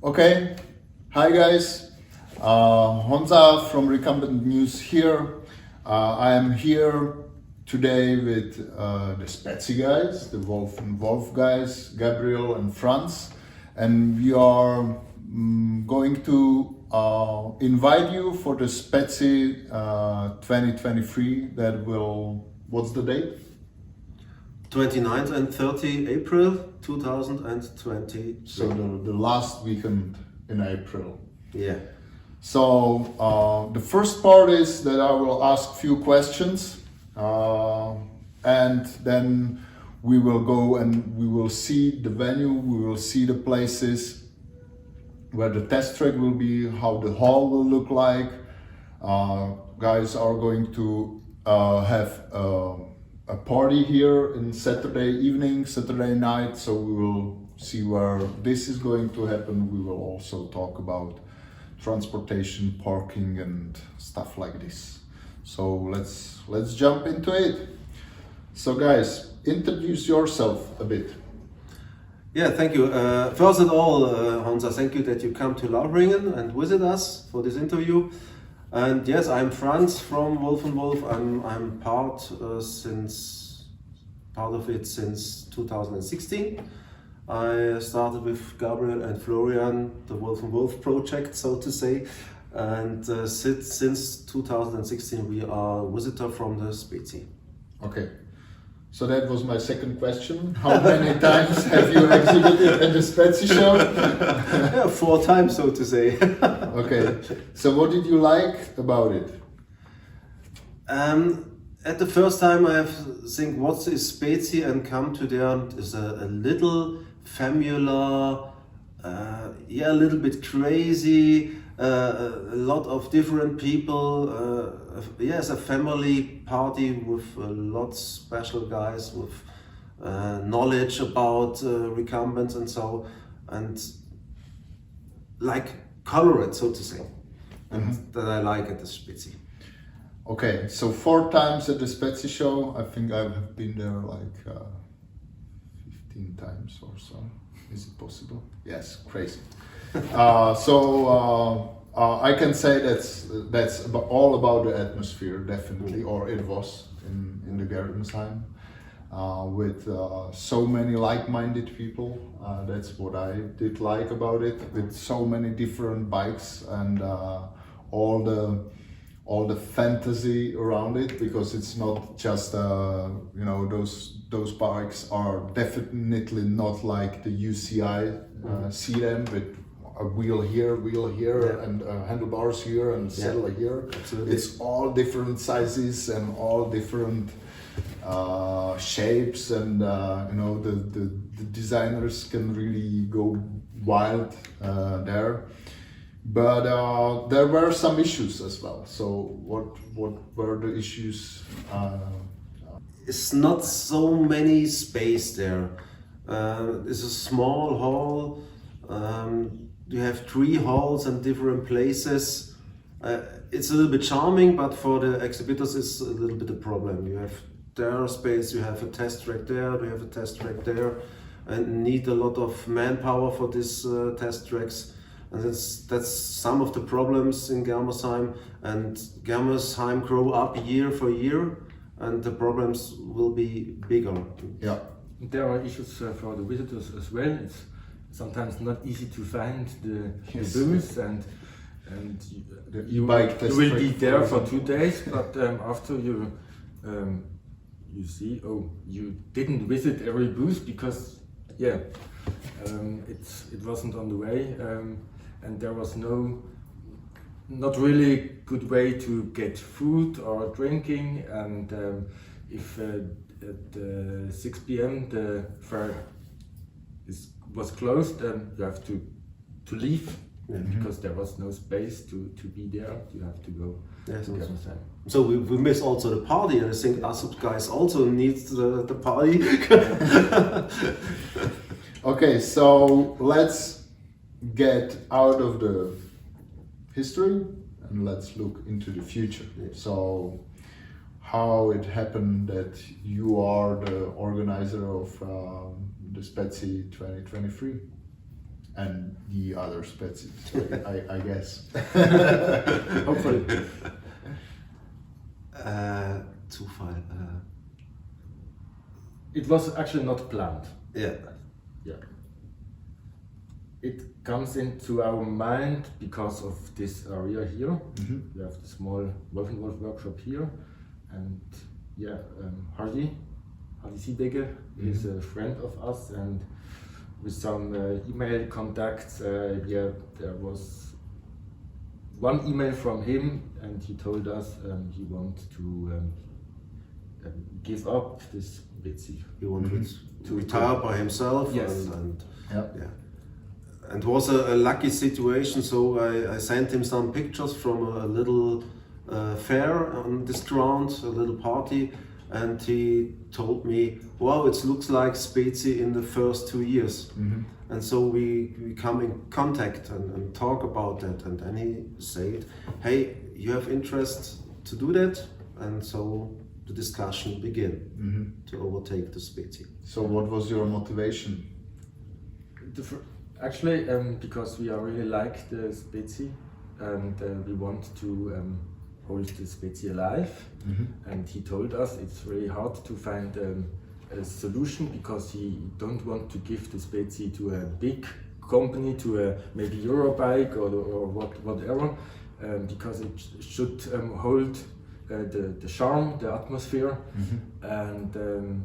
Okay, hi guys, Honza from RECUMBENT News here. I am here today with the SPEZI guys, the Wolf and Wolf guys, Gabriel and Franz, and we are going to invite you for the SPEZI 2023 that will, what's the date? 29th and 30 April 2020. So the last weekend in April. Yeah. So the first part is that I will ask few questions and then we will go and we will see the venue, we will see the places where the test track will be, how the hall will look like. Guys are going to have a party here in Saturday evening, Saturday night, so we will see where this is going to happen. We will also talk about transportation, parking and stuff like this. So let's jump into it. So guys, introduce yourself a bit. Yeah, thank you. First of all, Honza, thank you that you come to Lauchringen and visit us for this interview. And yes, I'm Franz from Wolf and Wolf. I'm part of it since 2016. I started with Gabriel and Florian, the Wolf and Wolf project, so to say. And since 2016, we are visitor from the SPEZI. Okay. So that was my second question. How many times have you exhibited at the SPEZI show? Yeah, 4 times, so to say. Okay. So what did you like about it? At the first time, I have think what is SPEZI and come to there is a little familiar, a little bit crazy. A lot of different people. Yes, a family party with a lot special guys with knowledge about recumbents and so, and like colored, so to say, and that I like at the SPEZI. Okay, so 4 times at the SPEZI show. I think I have been there like 15 times or so. Is it possible? Yes, crazy. I can say that's all about the atmosphere, definitely, or it was in the Gardensheim with so many like-minded people. That's what I did like about it, with so many different bikes and all the fantasy around it, because it's not just those bikes are definitely not like the UCI see them with a wheel here, and handlebars here and saddle here. Absolutely. It's all different sizes and all different shapes, and the designers can really go wild there. But there were some issues as well. So what were the issues? It's not so many space there. It's a small hall. You have 3 halls and different places. It's a little bit charming, but for the exhibitors it's a little bit a problem. You have their space, you have a test track there, we have a test track there, and need a lot of manpower for these test tracks. And that's some of the problems in Germersheim, and Germersheim grow up year for year, and the problems will be bigger. Yeah. There are issues for the visitors as well. It's sometimes not easy to find the booths, and you will be there for 2 days, but after you see, you didn't visit every booth because it wasn't on the way, and there was not really good way to get food or drinking, and if at 6 p.m. the fair was closed, you have to leave because there was no space to be there. You have to go. Yes, okay. So we miss also the party, and I think us guys also need the party. Okay, so let's get out of the history and let's look into the future. So how it happened that you are the organizer of the SPEZI 2023? and the other SPEZI, I guess. Hopefully. Zufall. It was actually not planned. Yeah. Yeah. It comes into our mind because of this area here. We have the small Wolfenwolf workshop here, and yeah, Hardy Siedegger is a friend of us, and with some email contacts, yeah, there was one email from him, and he told us he wants to give up this SPEZI. He wanted to retire by himself. Yes. And Yeah. yeah. And it was a lucky situation, so I sent him some pictures from a little fair on this ground, a little party, and he told me, wow, it looks like SPEZI in the first 2 years. And so we come in contact and talk about that, and then he said, hey, you have interest to do that? And so the discussion began to overtake the SPEZI. So what was your motivation? Actually, because we really like the SPEZI, and we want to hold the SPEZI alive. And he told us it's really hard to find a solution, because he don't want to give the SPEZI to a big company, to a maybe Eurobike or whatever, because it should hold the charm, the atmosphere, and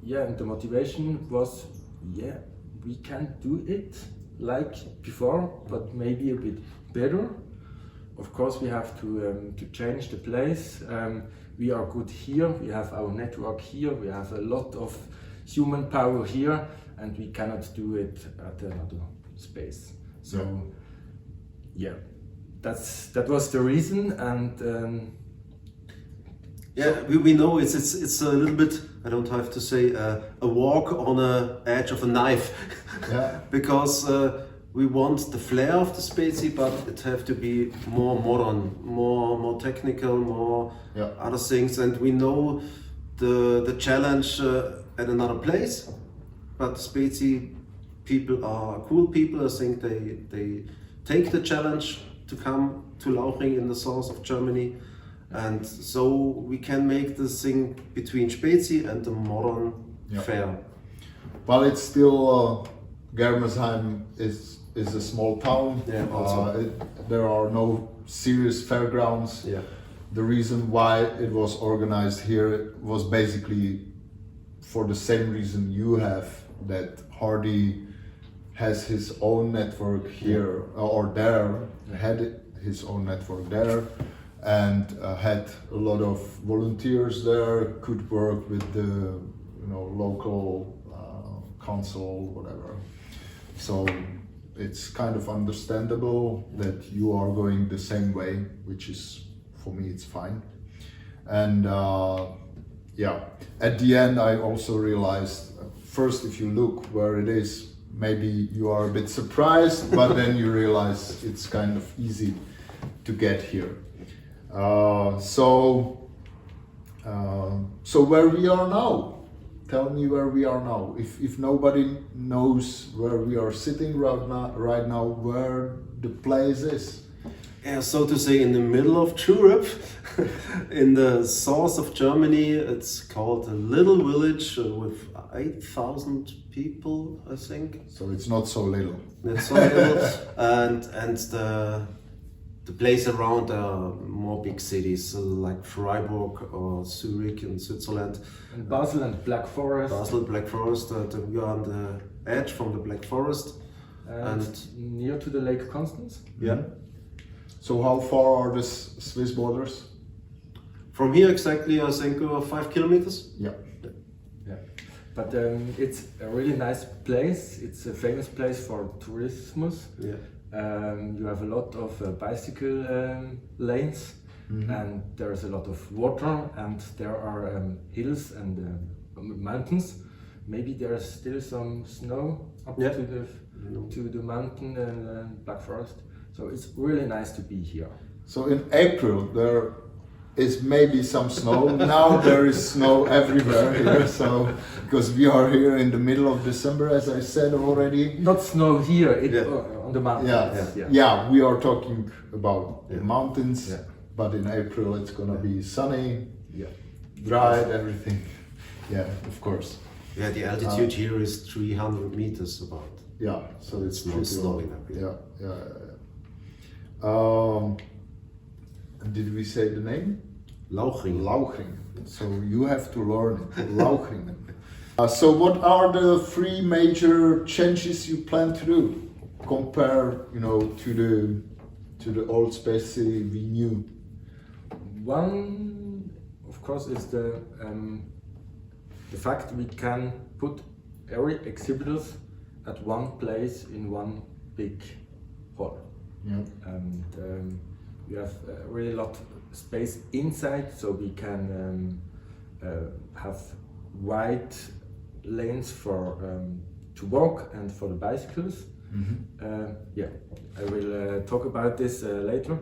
yeah, and the motivation was, yeah, we can do it like before, but maybe a bit better. Of course, we have to change the place. We are good here, we have our network here, we have a lot of human power here, and we cannot do it at another space. So, yeah, that was the reason, and yeah, we know it's a little bit, I don't have to say, a walk on the edge of a knife. Yeah. Because we want the flair of the SPEZI, but it have to be more modern, more technical, more other things. And we know the challenge at another place, but SPEZI people are cool people. I think they take the challenge to come to Lauchringen in the south of Germany. And so we can make this thing between SPEZI and the modern fair. Well, it's still Germersheim is a small town. Yeah, also. There are no serious fairgrounds. Yeah. The reason why it was organized here was basically for the same reason you have, that Hardy has his own network here or there, had his own network there, and had a lot of volunteers there, could work with the local council, whatever. So it's kind of understandable that you are going the same way, which is, for me, it's fine. And yeah, at the end I also realized, first if you look where it is, maybe you are a bit surprised, but then you realize it's kind of easy to get here. So where we are now, tell me where we are now. If nobody knows where we are sitting right now, where the place is. Yeah, so to say, in the middle of Europe, in the south of Germany. It's called a little village with 8,000 people, I think. So it's not so little. It's so little, and the place around are more big cities like Freiburg or Zurich in Switzerland. And Basel and Black Forest. Basel, Black Forest. We are on the edge from the Black Forest. And near to the Lake Constance. Yeah. So how far are the Swiss borders? From here exactly, I think 5 kilometers. Yeah. Yeah. But it's a really nice place. It's a famous place for tourism. Yeah. You have a lot of bicycle lanes, and there's a lot of water, and there are hills and mountains. Maybe there's still some snow up to the mountain and Black Forest. So it's really nice to be here. So in April there is maybe some snow. Now there is snow everywhere here, so because we are here in the middle of December, as I said already. Not snow here, Yeah. on the mountains. Yeah, we are talking about the Yeah. mountains, Yeah. but in April it's gonna be sunny, Yeah. dry, everything. Yeah, of course. Yeah, the altitude here is 300 meters about. Yeah, so it's It's not pretty snowing low. up here. Yeah. Did we say the name? Lauchringen. Lauchringen. So you have to learn it. Lauchringen. So what are the 3 major changes you plan to do? Compare, to the old SPEZI we knew. One, of course, is the fact we can put every exhibitors at one place in one big hall. Yeah. And we have really a lot of space inside, so we can have wide lanes for to walk and for the bicycles. Yeah, I will talk about this later.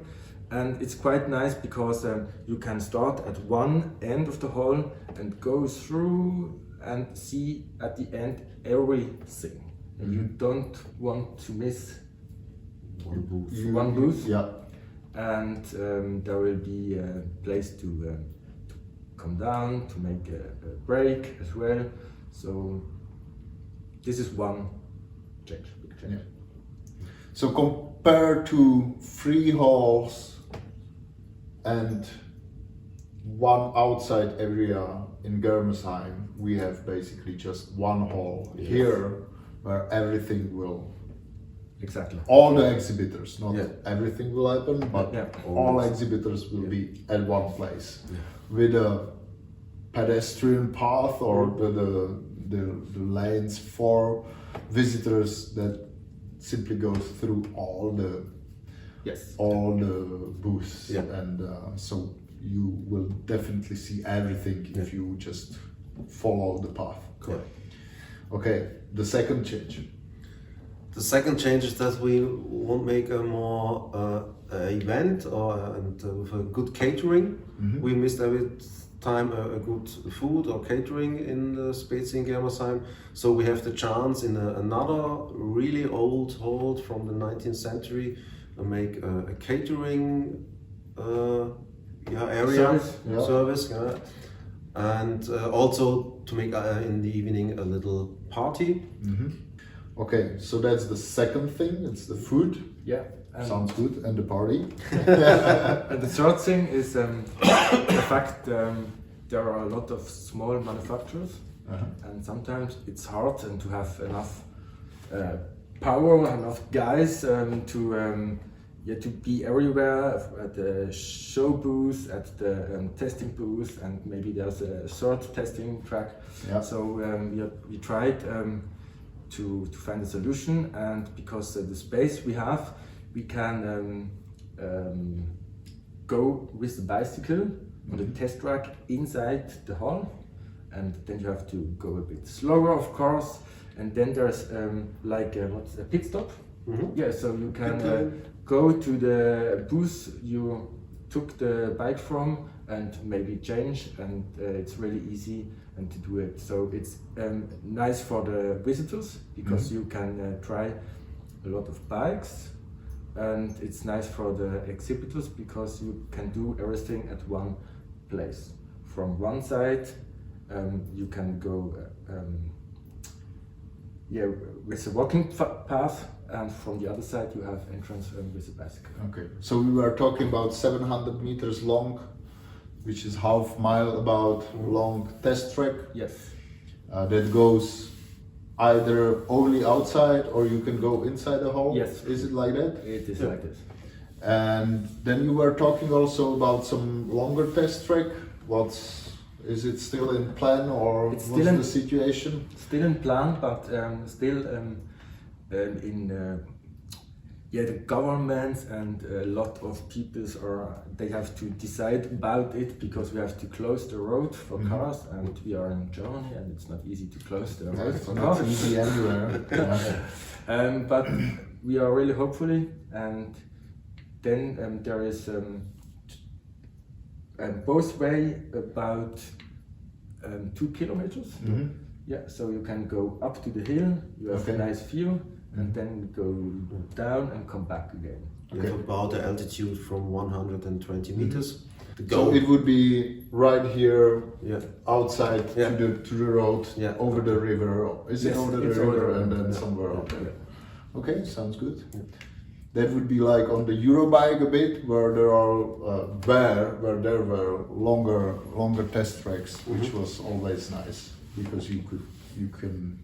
And it's quite nice because you can start at one end of the hall and go through and see at the end everything. And you don't want to miss One booth. one booth. Yeah. And there will be a place to come down, to make a break as well. So this is one change, big change. Yeah. So compared to 3 halls and one outside area in Germersheim, we have basically just one hall here where everything will, Exactly. all the exhibitors, not Yeah. everything will happen, but Yeah. all exhibitors will be at one place with a pedestrian path or the lanes for visitors that simply goes through all the Yes. booths, Yeah. and so you will definitely see everything if you just follow the path. Correct. Okay, the second change. The second change is that we won't make a more event with a good catering. We missed every time a good food or catering in the SPEZI in Germersheim. So we have the chance in another really old hall from the 19th century to make a catering area service, yeah. And also to make in the evening a little party. Okay, so that's the second thing. It's the food. Yeah. And Sounds good, and the party. And the third thing is the fact there are a lot of small manufacturers, and sometimes it's hard to have enough power, enough guys to be everywhere at the show booth, at the testing booth, and maybe there's a third testing track. Yeah. So we tried to find a solution, and because the space we have, we can go with the bicycle on the test track inside the hall, and then you have to go a bit slower, of course, and then there's what's a pit stop. Yeah, so you can go to the booth you took the bike from and maybe change, and it's really easy and to do it. So it's nice for the visitors because you can try a lot of bikes, and it's nice for the exhibitors because you can do everything at one place. From one side you can go with a walking path, and from the other side you have entrance with a bicycle. Okay, so we were talking about 700 meters long, which is half mile about long test track. Yes. That goes either only outside or you can go inside the hall. Yes. Is it like that? It is like this. And then you were talking also about some longer test track. Is it still in plan, or It's what's still in- the situation? Still in plan, but still the government and a lot of people they have to decide about it, because we have to close the road for cars, and we are in Germany and it's not easy to close the road It's for not cars. easy anywhere. Yeah. But we are really hopefully, and then there is and both way about 2 kilometers. Yeah, so you can go up to the hill, you have a nice view, and then go down and come back again. You have about an altitude from 120 meters. So it would be right here, Yeah. outside to the road, over the river. Is it Yes, over the it's river over, and then yeah. somewhere up there? Yeah. Okay, sounds good. That would be like on the Eurobike a bit, where there are where there were longer test tracks, which was always nice because you can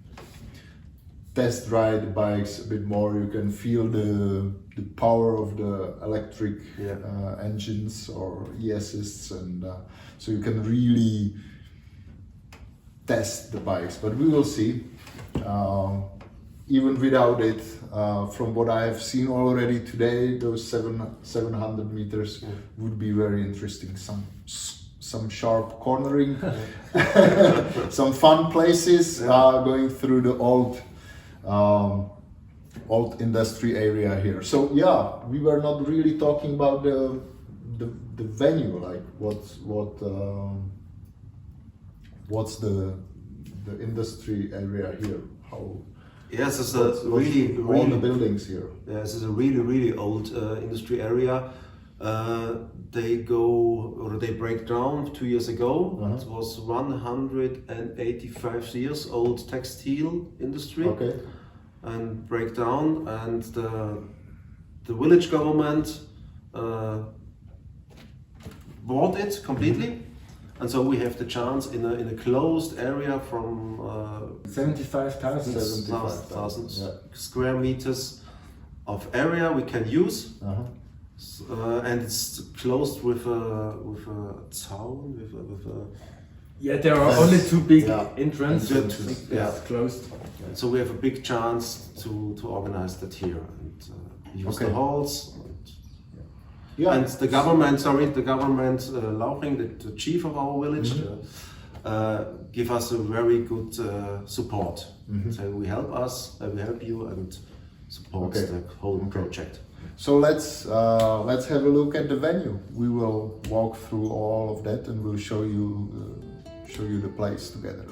test ride the bikes a bit more. You can feel the power of the electric engines or e-assists, and so you can really test the bikes. But we will see. Even without it, from what I have seen already today, those 700 meters would be very interesting. Some sharp cornering, some fun places, going through the old industry area here. So yeah, we were not really talking about the venue, like what's the industry area here? How? Yes, it's a really all the buildings here. Yes, it's a really old industry area. They break down 2 years ago. It was 185 years old textile industry. Okay. And break down, and the village government bought it completely. And so we have the chance in a closed area from 75,000 square meters of area we can use, and it's closed with a town with a Yeah, there are only 2 big entrances. It's Closed. so we have a big chance to organize that here and use the halls. And the government, Lauchringen, the chief of our village, give us a very good support. So we help you and support the whole project. So let's have a look at the venue. We will walk through all of that and we'll show you the place together.